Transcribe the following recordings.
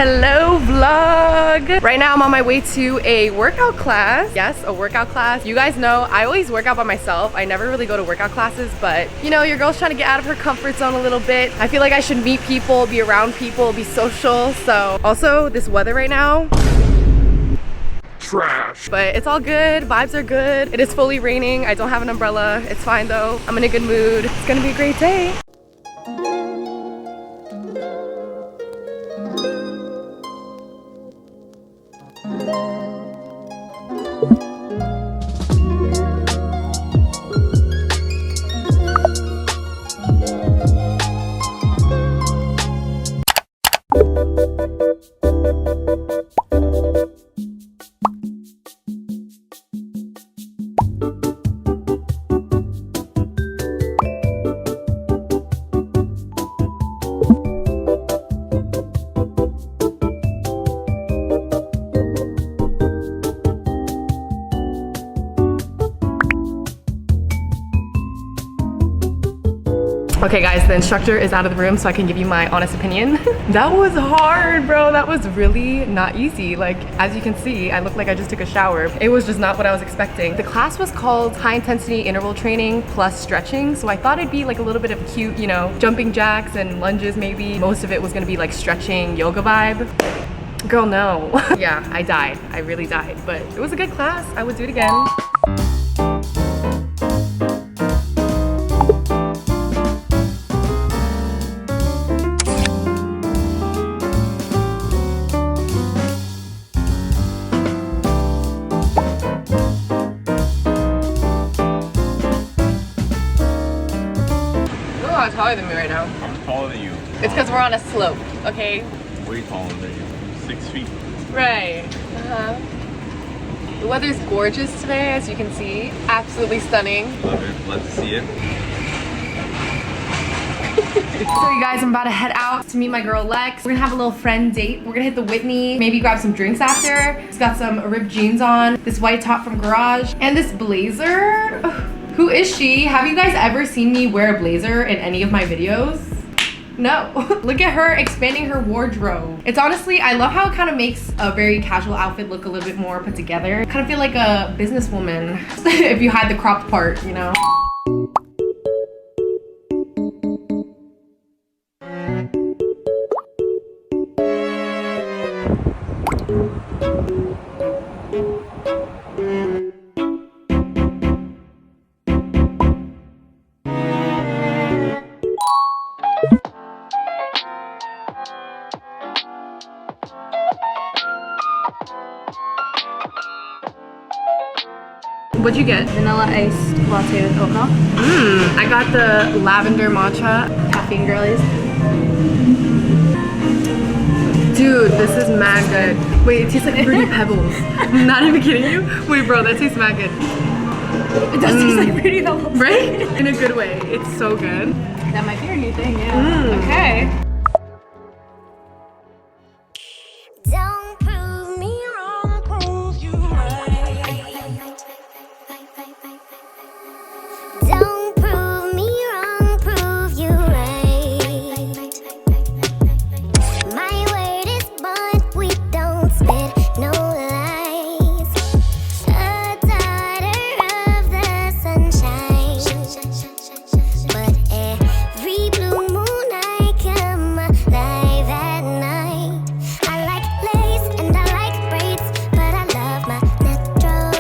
Hello vlog. Right now I'm on my way to a workout class. Yes, a workout class. You guys know I always work out by myself. I never really go to workout classes, but you know, your girl's trying to get out of her comfort zone a little bit. I feel like I should meet people, be around people, be social. So also this weather right now, trash. But it's all good, vibes are good. It is fully raining. I don't have an umbrella. It's fine though. I'm in a good mood. It's gonna be a great day. Okay guys, the instructor is out of the room so I can give you my honest opinion. That was hard, bro. That was really not easy. Like, as you can see, I look like I just took a shower. It was just not what I was expecting. The class was called high intensity interval training plus stretching. So I thought it'd be like a little bit of cute, you know, jumping jacks and lunges maybe. Most of it was gonna be like stretching yoga vibe. Girl, no. Yeah, I died. I really died. But it was a good class. I would do it again. Taller than me right now. I'm taller than you. It's because we're on a slope, okay? Way taller than you. 6 feet. Right. The weather's gorgeous today, as you can see. Absolutely stunning. Love it. Love to see it. So you guys, I'm about to head out to meet my girl Lex. We're gonna have a little friend date. We're gonna hit the Whitney, maybe grab some drinks after. She's got some ripped jeans on, this white top from Garage, and this blazer. Who is she? Have you guys ever seen me wear a blazer in any of my videos? No. Look at her expanding her wardrobe. It's honestly, I love how it kind of makes a very casual outfit look a little bit more put together. I kind of feel like a businesswoman if you hide the cropped part, you know? What'd you get? Vanilla iced latte with oat milk. I got the lavender matcha. Caffeine girlies. Dude, this is mad good. Wait, it tastes like fruity pebbles. I'm not even kidding you. Wait, bro, that tastes mad good. It does taste like fruity pebbles. Right? In a good way. It's so good. That might be your new thing, yeah. Okay. Don't prove me wrong, prove you right. Don't prove me wrong, prove you right. My word is bond, we don't spit no lies. A daughter of the sunshine, but every blue moon I come alive at night. I like lace and I like braids, but I love my natural.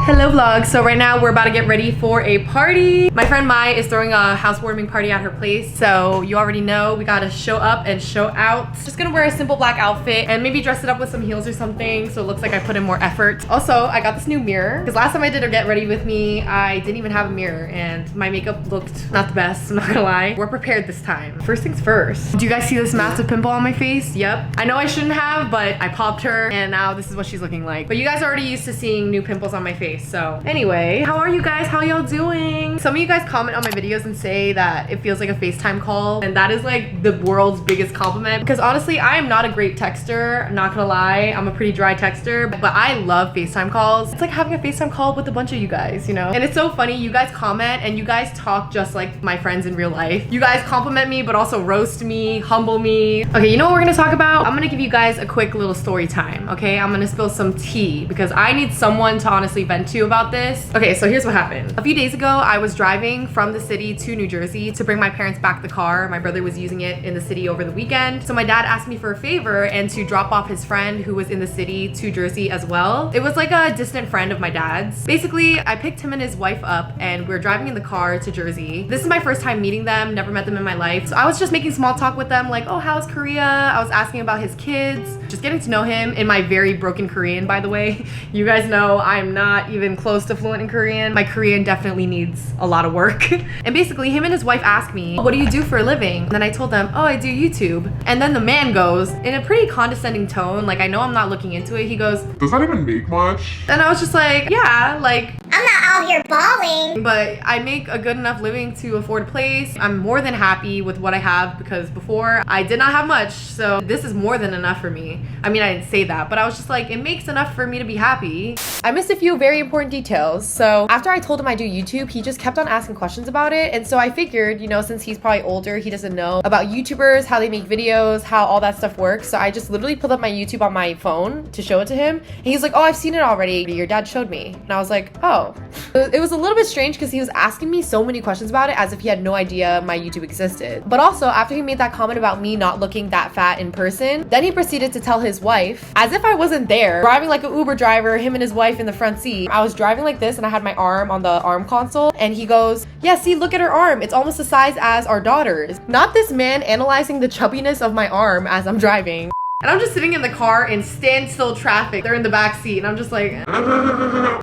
Hello vlog. So right now we're about to get ready for a party. My friend Mai is throwing a housewarming party at her place. So you already know we gotta show up and show out. Just gonna wear a simple black outfit and maybe dress it up with some heels or something so it looks like I put in more effort. Also, I got this new mirror because last time I did a get ready with me, I didn't even have a mirror and my makeup looked not the best, I'm not gonna lie. We're prepared this time. First things first. Do you guys see this massive pimple on my face? Yep. I know I shouldn't have, but I popped her and now this is what she's looking like. But you guys are already used to seeing new pimples on my face. So anyway, how are you guys? How y'all doing? Some of you guys comment on my videos and say that it feels like a FaceTime call, and that is like the world's biggest compliment because honestly, I am not a great texter. I'm not gonna lie, I'm a pretty dry texter, but I love FaceTime calls. It's like having a FaceTime call with a bunch of you guys, you know? And it's so funny, you guys comment and you guys talk just like my friends in real life. You guys compliment me, but also roast me, humble me. Okay, you know what we're gonna talk about? I'm gonna give you guys a quick little story time, okay? I'm gonna spill some tea because I need someone to honestly vent to about this. Okay, so here's what happened. A few days ago, I was driving from the city to New Jersey to bring my parents back the car. My brother was using it in the city over the weekend. So my dad asked me for a favor and to drop off his friend who was in the city to Jersey as well. It was like a distant friend of my dad's. Basically, I picked him and his wife up and we're driving in the car to Jersey. This is my first time meeting them, never met them in my life. So I was just making small talk with them like, oh, how's Korea? I was asking about his kids, just getting to know him in my very broken Korean, by the way. You guys know I'm not even close to fluent in Korean. My Korean definitely needs a lot of work. And basically him and his wife asked me, what do you do for a living? And then I told them, oh, I do YouTube. And then the man goes in a pretty condescending tone, like I know I'm not looking into it. He goes, does that even make much? and I was just like, yeah, like I'm not out here balling. but I make a good enough living to afford a place. I'm more than happy with what I have because before I did not have much. So this is more than enough for me. I mean, I didn't say that, but I was just like, it makes enough for me to be happy. I missed a few very important details. So after I told him I do YouTube, he just kept on asking questions about it. And so I figured, you know, since he's probably older, he doesn't know about YouTubers, how they make videos, how all that stuff works. So I just literally pulled up my YouTube on my phone to show it to him. And he's like, oh, I've seen it already. Your dad showed me. And I was like, oh. It was a little bit strange because he was asking me so many questions about it as if he had no idea my YouTube existed. But also after he made that comment about me not looking that fat in person, then he proceeded to tell his wife, as if I wasn't there, driving like an Uber driver, him and his wife in the front seat. I was driving like this and I had my arm on the arm console and he goes, yeah, see, look at her arm. It's almost the size as our daughter's. Not this man analyzing the chubbiness of my arm as I'm driving. And I'm just sitting in the car in standstill traffic. They're in the back seat and I'm just like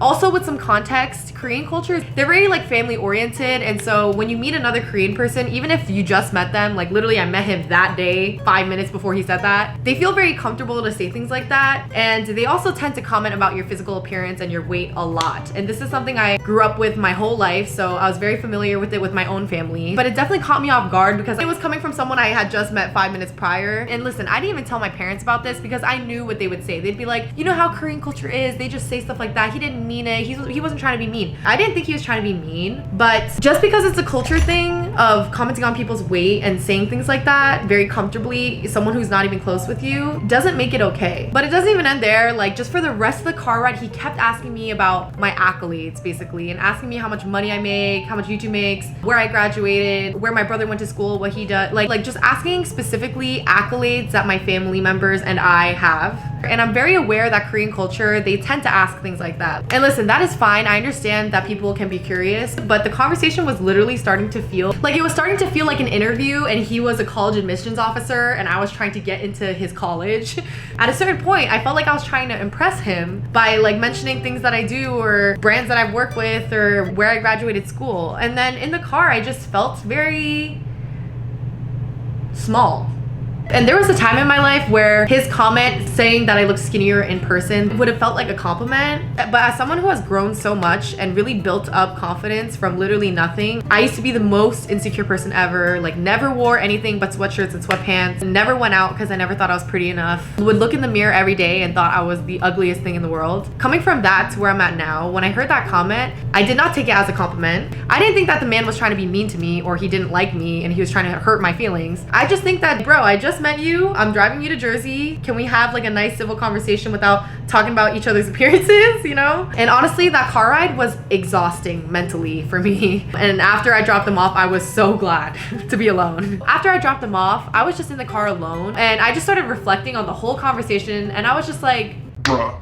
Also with some context, Korean culture, they're very like family oriented, and so when you meet another Korean person, even if you just met them, like literally I met him that day 5 minutes before he said that, they feel very comfortable to say things like that. And they also tend to comment about your physical appearance and your weight a lot. And this is something I grew up with my whole life, so I was very familiar with it with my own family. But it definitely caught me off guard because it was coming from someone I had just met 5 minutes prior. And listen, I didn't even tell my parents about this because I knew what they would say. They'd be like, you know how Korean culture is, they just say stuff like that. He didn't mean it. He wasn't trying to be mean. I didn't think he was trying to be mean, but just because it's a culture thing of commenting on people's weight and saying things like that very comfortably, someone who's not even close with you, doesn't make it okay. But it doesn't even end there. Like just for the rest of the car ride, he kept asking me about my accolades basically and asking me how much money I make, how much YouTube makes, where I graduated, where my brother went to school, what he does, like just asking specifically accolades that my family members and I have. And I'm very aware that Korean culture, they tend to ask things like that. And listen, that is fine. I understand that people can be curious, but the conversation was literally starting to feel like an interview and he was a college admissions officer and I was trying to get into his college. At a certain point, I felt like I was trying to impress him by like mentioning things that I do or brands that I've worked with or where I graduated school. And then in the car, I just felt very small. And there was a time in my life where his comment saying that I look skinnier in person would have felt like a compliment. But as someone who has grown so much and really built up confidence from literally nothing, I used to be the most insecure person ever, like never wore anything but sweatshirts and sweatpants, never went out because I never thought I was pretty enough, would look in the mirror every day and thought I was the ugliest thing in the world. Coming from that to where I'm at now, when I heard that comment, I did not take it as a compliment. I didn't think that the man was trying to be mean to me or he didn't like me and he was trying to hurt my feelings. I just think that, bro, I just met you, I'm driving you to Jersey, can we have like a nice civil conversation without talking about each other's appearances, you know? And honestly, that car ride was exhausting mentally for me. And after I dropped them off, I was so glad to be alone. After I dropped them off, I was just in the car alone and I just started reflecting on the whole conversation and I was just like, Bruh.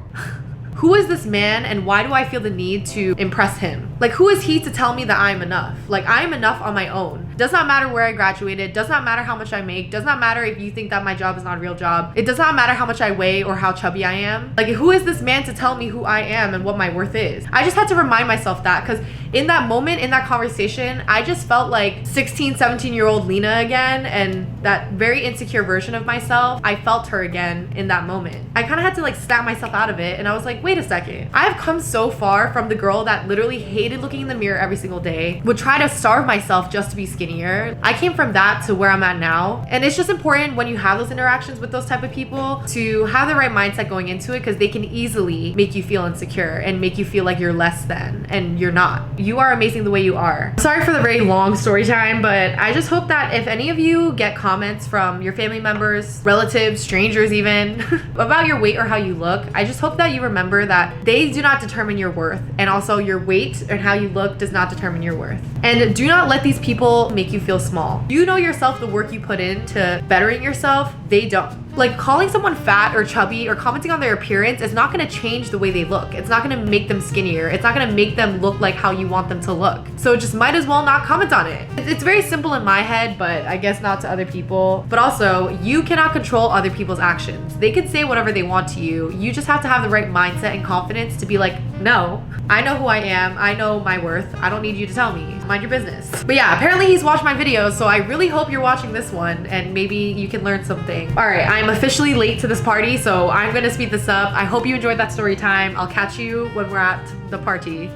who is this man and why do I feel the need to impress him? Like, who is he to tell me that I'm enough? Like, I am enough on my own. Does not matter where I graduated, does not matter how much I make, does not matter if you think that my job is not a real job. It does not matter how much I weigh or how chubby I am. Like, who is this man to tell me who I am and what my worth is? I just had to remind myself that, because in that moment, in that conversation, I just felt like 16, 17-year-old Lena again, and that very insecure version of myself. I felt her again in that moment. I kind of had to like snap myself out of it, and I was like, wait a second. I've come so far from the girl that literally hated looking in the mirror every single day, would try to starve myself just to be skinnier. I came from that to where I'm at now, and it's just important when you have those interactions with those type of people to have the right mindset going into it, because they can easily make you feel insecure and make you feel like you're less than, and you're not. You are amazing the way you are. Sorry for the very long story time, but I just hope that if any of you get comments from your family members, relatives, strangers even, about your weight or how you look, I just hope that you remember that they do not determine your worth, and also your weight and how you look does not determine your worth. And do not let these people make you feel small. You know yourself, the work you put into bettering yourself, they don't. Like, calling someone fat or chubby or commenting on their appearance is not gonna change the way they look. It's not gonna make them skinnier. It's not gonna make them look like how you want them to look. So just might as well not comment on it. It's very simple in my head, but I guess not to other people. But also, you cannot control other people's actions. They can say whatever they want to you. You just have to have the right mindset and confidence to be like, no, I know who I am. I know my worth. I don't need you to tell me. Mind your business. But yeah, apparently he's watched my videos, so I really hope you're watching this one and maybe you can learn something. All right, I'm officially late to this party, so I'm gonna speed this up. I hope you enjoyed that story time. I'll catch you when we're at the party.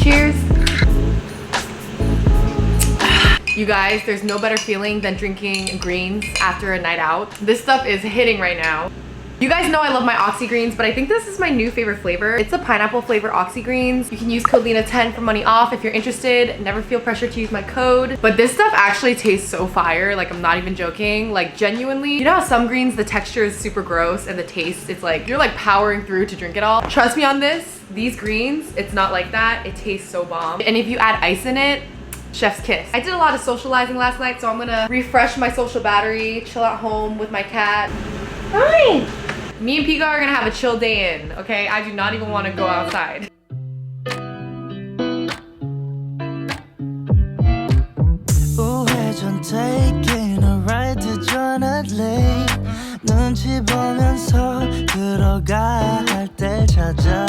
Cheers. You guys, there's no better feeling than drinking greens after a night out. This stuff is hitting right now. You guys know I love my Oxy Greens, but I think this is my new favorite flavor. It's a pineapple flavor Oxy Greens. You can use code Lena10 for money off if you're interested. Never feel pressure to use my code. But this stuff actually tastes so fire. Like, I'm not even joking. Like, genuinely, you know how some greens, the texture is super gross and the taste, it's like, you're like powering through to drink it all. Trust me on this, these greens, it's not like that. It tastes so bomb. And if you add ice in it, chef's kiss. I did a lot of socializing last night, so I'm gonna refresh my social battery, chill at home with my cat. Hi! Me and Pika are gonna have a chill day in, okay? I do not even want to go outside. 우회전 taking a ride to Jonathan 눈치 보면서 들어가야 할 때 찾아